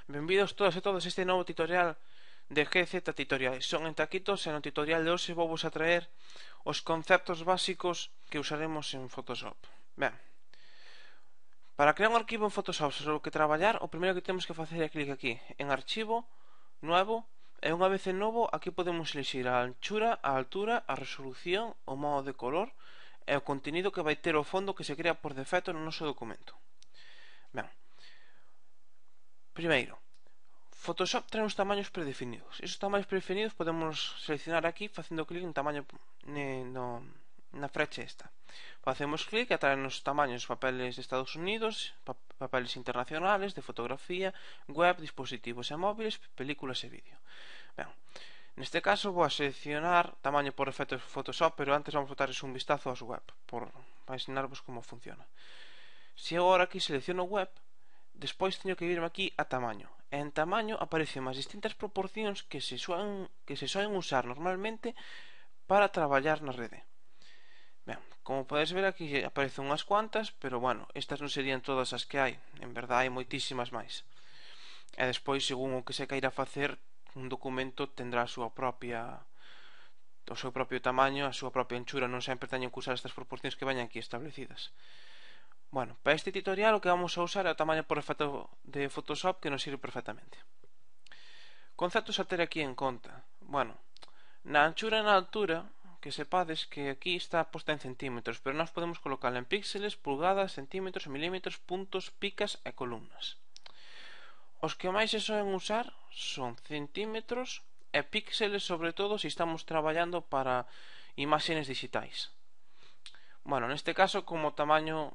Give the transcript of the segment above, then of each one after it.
Benvidos todas e todos a este novo tutorial de GZ Tutoriais. Son en Taquitos e no tutorial de hoxe vou vos a traer os conceptos básicos que usaremos en Photoshop. Ben, para crear un arquivo en Photoshop sobre o que traballar, o primeiro que temos que facer é clic aquí en Archivo, Nuevo, e unha vez en novo aquí podemos elixir a anchura, a altura, a resolución, o modo de color e o contenido que vai ter o fondo que se crea por defecto no noso documento. Ben, primeiro, Photoshop trae uns tamaños predefinidos. Esos tamaños predefinidos podemos seleccionar aquí facendo clic en tamaño na frecha esta. Facemos clic e traenos tamaños papeles de Estados Unidos, papeles internacionales, de fotografía, web, dispositivos e móviles, películas e vídeo. Ben, neste caso vou a seleccionar tamaño por defecto de Photoshop, pero antes vamos a botarles un vistazo ás web para ensinarvos como funciona. Se eu agora aquí selecciono web, despois teño que irme aquí a tamaño. E en tamaño aparecen as distintas proporcións que se soen usar normalmente para traballar na rede. Ben, como podes ver aquí aparecen unhas cuantas, pero bueno, estas non serían todas as que hai. En verdade hai moitísimas máis. E despois, según o que se queira facer, un documento tendrá o seu propio tamaño, a súa propia anchura. Non sempre teñen que usar estas proporcións que veñan aquí establecidas. Bueno, para este tutorial o que vamos a usar é o tamaño por defecto de Photoshop, que nos sirve perfectamente. Conceptos a ter aquí en conta. Bueno, na anchura e na altura, que sepades que aquí está posta en centímetros, pero nós podemos colocarla en píxeles, pulgadas, centímetros, milímetros, puntos, picas e columnas. Os que máis se soen usar son centímetros e píxeles, sobre todo se estamos traballando para imaxes digitais. Bueno, neste caso, como tamaño,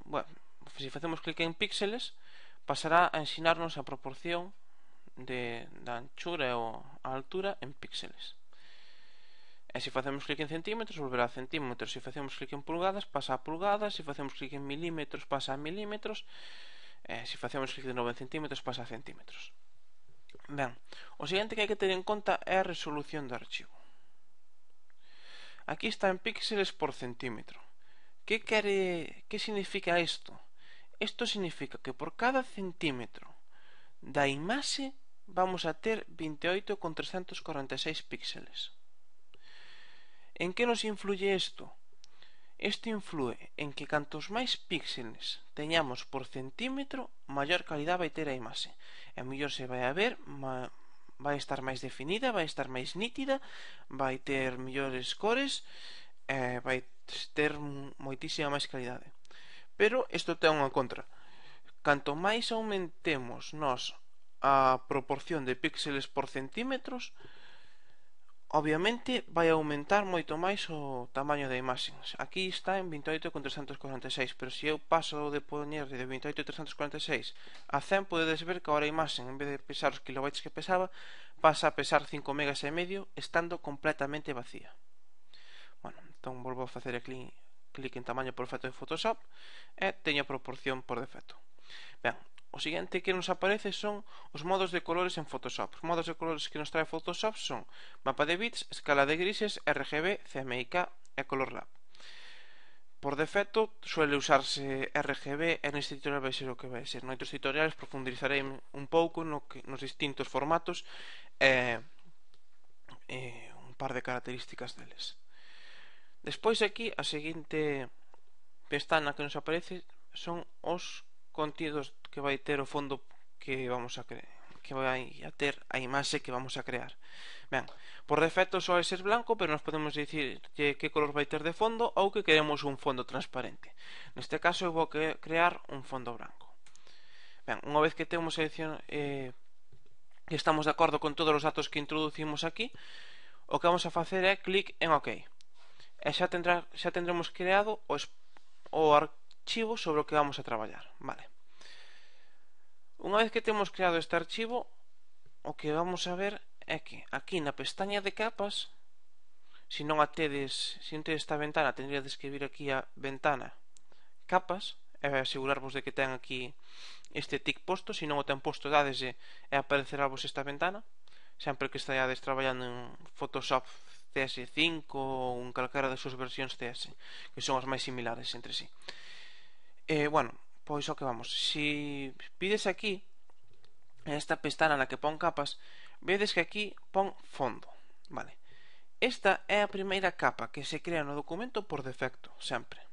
se facemos clic en píxeles, pasará a ensinarnos a proporción da anchura ou a altura en píxeles. E se facemos clic en centímetros, volverá a centímetros. Se facemos clic en pulgadas, pasa a pulgadas. Se facemos clic en milímetros, pasa a milímetros. E se facemos clic de novo en centímetros, pasa a centímetros. Ben, o seguinte que hai que ter en conta é a resolución do archivo. Aquí está en píxeles por centímetro. Que significa isto? Isto significa que por cada centímetro da imaxe vamos a ter 28,346 píxeles. En que nos influye isto? Isto influe en que cantos máis píxeles teñamos por centímetro, maior calidad vai ter a imaxe. E mellor se vai a ver, vai estar máis definida, vai estar máis nítida, vai ter mellores cores, vai ter moitísima máis calidade. Pero isto ten unha contra. Canto máis aumentemos nós a proporción de píxeles por centímetros, obviamente vai aumentar moito máis o tamaño da imaxe. Aquí está en 28,346, pero se eu paso de poñer de 28,346 a 100, podedes ver que agora a imaxe, en vez de pesar os kilobytes que pesaba, pasa a pesar 5 megas e medio, estando completamente vacía. Bueno, entón volvo a facer clic en tamaño por defecto de Photoshop e teño a proporción por defecto. Ben, o seguinte que nos aparece son os modos de colores en Photoshop. Os modos de colores que nos trae Photoshop son mapa de bits, escala de grises, RGB, CMYK e Color Lab. Por defecto suele usarse RGB e neste tutorial vai ser o que vai ser. Noutros tutoriales profundizarei un pouco nos distintos formatos e un par de características deles. Despois aquí a seguinte pestana que nos aparece son os contidos que vai ter o fondo que vamos a crear, que vai a ter a imaxe que vamos a crear. Ben, por defecto só vai ser blanco, pero nos podemos dicir que color vai ter de fondo ou que queremos un fondo transparente. Neste caso eu vou crear un fondo branco. Ben, unha vez que temos que estamos de acordo con todos os datos que introducimos aquí, o que vamos a facer é clic en OK. E xa tendremos creado o archivo sobre o que vamos a traballar. Vale. Unha vez que temos creado este archivo, o que vamos a ver é que aquí na pestaña de capas, se non tedes esta ventana, tendríades que vir aquí a ventana capas e asegurarvos de que ten aquí este tic posto. Se non o ten posto, dádese e aparecerávos esta ventana sempre que estades traballando en Photoshop CS5 ou en calquera das súas versións CS, que son as máis similares entre sí. Bueno, pois o que vamos, se pides aquí esta pestana na que pon capas, vedes que aquí pon fondo. Vale. Esta é a primeira capa que se crea no documento por defecto, sempre.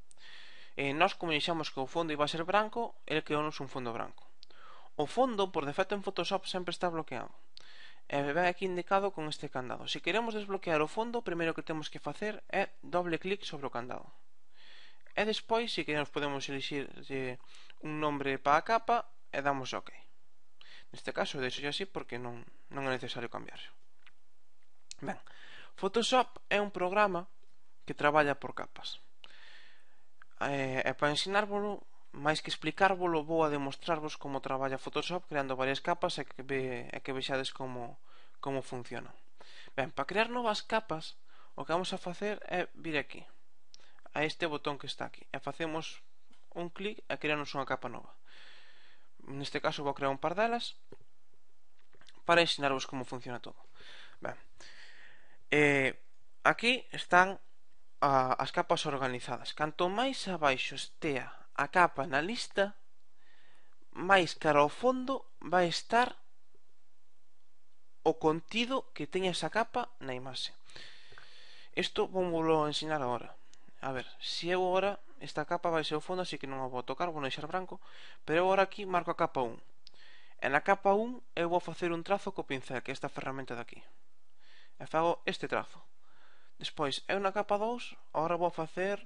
Nós, como dixemos que o fondo iba a ser branco, el creounos un fondo branco. O fondo, por defecto en Photoshop, sempre está bloqueado. E ven aquí indicado con este candado. Se queremos desbloquear o fondo, o primeiro que temos que facer é doble clic sobre o candado. E despois, se queremos, podemos elixir un nombre para a capa e damos OK. Neste caso, deixo así porque non é necesario cambiarlo. Ben, Photoshop é un programa que traballa por capas. E para ensinárvolo, máis que explicárvolo, vou a demostrarvos como traballa Photoshop creando varias capas e que vexades como funciona. Ben, para crear novas capas, o que vamos a facer é vir aquí a este botón que está aquí e facemos un clic e crearnos unha capa nova. Neste caso vou crear un par delas para ensinarvos como funciona todo. Ben, aquí están as capas organizadas. Canto máis abaixo estea a capa na lista, máis cara ao fondo vai estar o contido que teña esa capa na imaxe. Isto vou ensinar agora. A ver, se eu agora, esta capa vai ser o fondo, así que non a vou tocar, vou deixar branco, pero eu agora aquí marco a capa 1. E na capa 1 eu vou facer un trazo co pincel, que é esta ferramenta de aquí. E fago este trazo. Despois, eu na capa 2, agora vou facer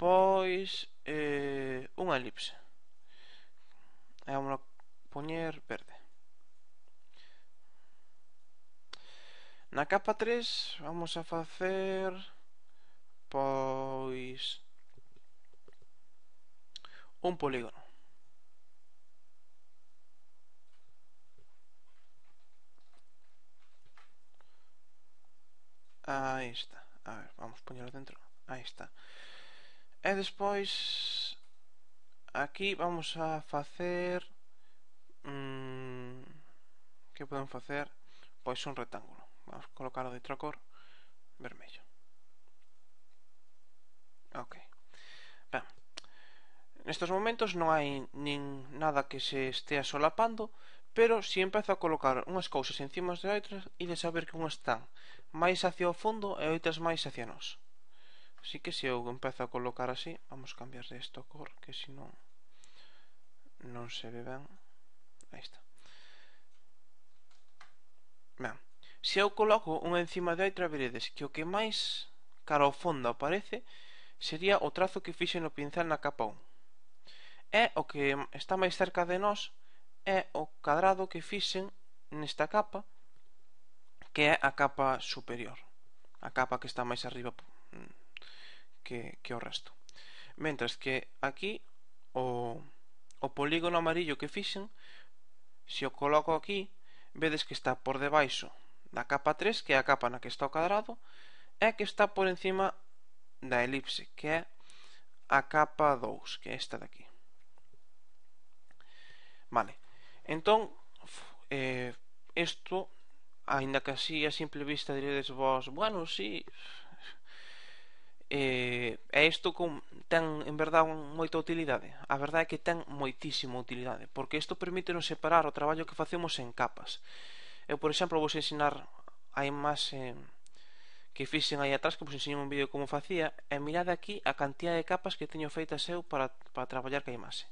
pois unha elipse. E vamos poñer verde. Na capa 3 vamos a facer pois un polígono. Aí está. A ver, vamos poñelo dentro. Aí está. E despois aquí vamos a facer que podemos facer? Pois un rectángulo. Vamos a colocar de outra cor, vermello. Ok. Ben, nestes momentos non hai nin nada que se estea solapando, pero si empezo a colocar unhas cousas encima de outras e de saber que unhas están máis hacia o fondo e outras máis hacia nós. Así que se eu empezo a colocar así, vamos a cambiar de esta cor, que se non se ve ben. Aí está. Ben, se eu coloco unha encima de outra, veredes que o que máis cara ao fondo aparece sería o trazo que fixe no pincel na capa 1. E o que está máis cerca de nós é o cadrado que fixen nesta capa, que é a capa superior, a capa que está máis arriba que o resto. Mentras que aquí o polígono amarillo que fixen, se o coloco aquí, vedes que está por debaixo da capa 3, que é a capa na que está o cadrado, e que está por encima da elipse, que é a capa 2, que é esta de aquí. Vale, entón isto, aínda que así a simple vista diredes vos, bueno, sí, e isto ten en verdade moita utilidade. A verdade é que ten moitísima utilidade, porque isto permítenos separar o traballo que facemos en capas. Eu, por exemplo, vos ensinar a imaxe que fixen aí atrás, que vos ensinei un vídeo como facía, e mirade aquí a cantidad de capas que teño feitas eu para traballar ca imaxe.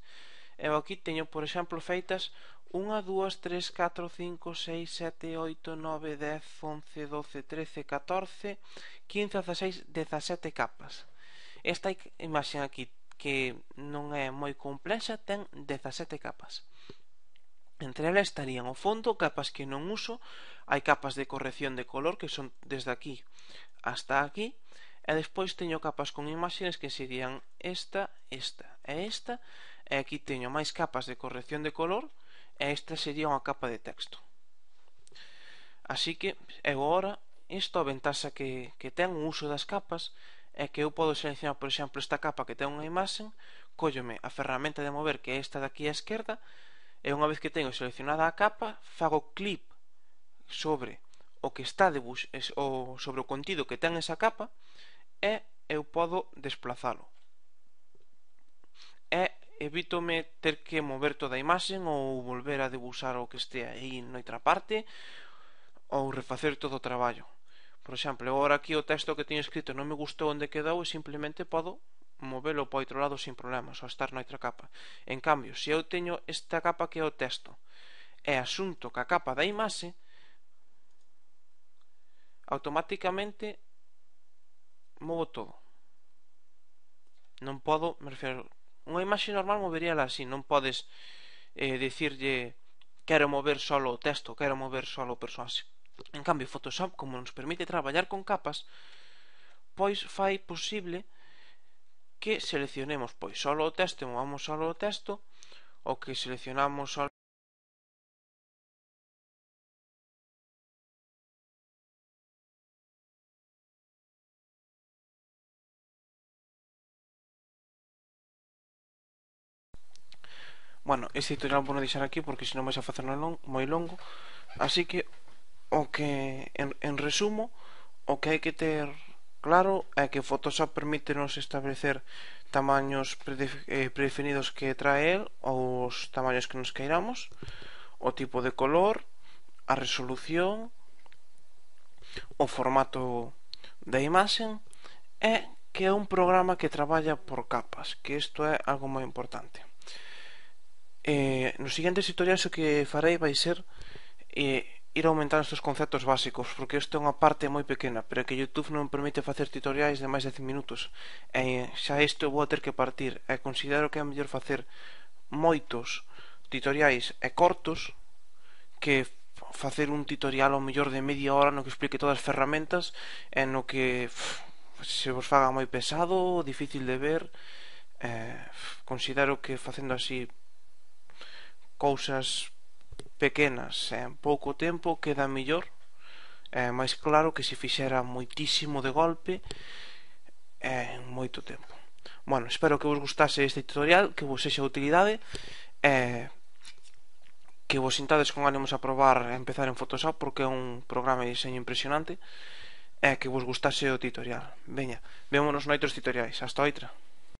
Eu aquí teño, por exemplo, feitas 1, 2, 3, 4, 5, 6, 7, 8, 9, 10, 11, 12, 13, 14, 15, 16, 17 capas. Esta imaxe aquí, que non é moi complexa, ten 17 capas. Entre elas estarían o fondo, capas que non uso, hai capas de corrección de color que son desde aquí hasta aquí, e despois teño capas con imaxes que serían esta, esta e esta, e aquí teño máis capas de corrección de color, e esta sería unha capa de texto. Así que eu agora, isto a ventaxa que ten o uso das capas é que eu podo seleccionar, por exemplo, esta capa que ten unha imaxe, cóllome a ferramenta de mover, que é esta de aquí á esquerda, e unha vez que teño seleccionada a capa, fago clip sobre o que está sobre o contido que ten esa capa, e eu podo desplazalo. E evítome ter que mover toda a imaxen ou volver a debuxar o que este aí noutra parte ou refacer todo o traballo. Por exemplo, agora aquí o texto que teño escrito non me gustou onde quedou e simplemente podo movelo para outro lado sin problemas ou estar noutra capa. En cambio, se eu teño esta capa que é o texto e asunto ca capa da imaxe, automáticamente movo todo. Non podo, me refiero, unha imaxe normal moveríala así, non podes dicirlle quero mover solo o texto, quero mover solo o persoaxe. En cambio, Photoshop, como nos permite traballar con capas, pois fai posible que seleccionemos pois solo o texto e movamos solo o texto, ou que seleccionamos solo Bueno, este tutorial vou deixar aquí porque senón vais a facer moi longo. Así que, en resumo, o que hai que ter claro é que Photoshop permítenos establecer tamaños predefinidos que trae el, ou os tamaños que nos queiramos, o tipo de color, a resolución, o formato da imaxen, e que é un programa que traballa por capas, que isto é algo moi importante. Nos seguintes tutoriais o que farei vai ser ir aumentando estes conceptos básicos, porque isto é unha parte moi pequena, pero que YouTube non permite facer tutoriais de máis de 10 minutos, e xa isto vou a ter que partir, e considero que é mellor facer moitos tutoriais e cortos que facer un tutorial ao mellor de media hora no que explique todas as ferramentas e no que se vos faga moi pesado, difícil de ver. Considero que facendo así cousas pequenas en pouco tempo queda mellor, máis claro que se fixera moitísimo de golpe en moito tempo. Bueno, espero que vos gustase este tutorial, que vos sexa de utilidade, que vos sintades con ánimos a probar a empezar en Photoshop, porque é un programa de diseño impresionante, e que vos gustase o tutorial. Veña, vémonos noutros tutoriais. Hasta outra.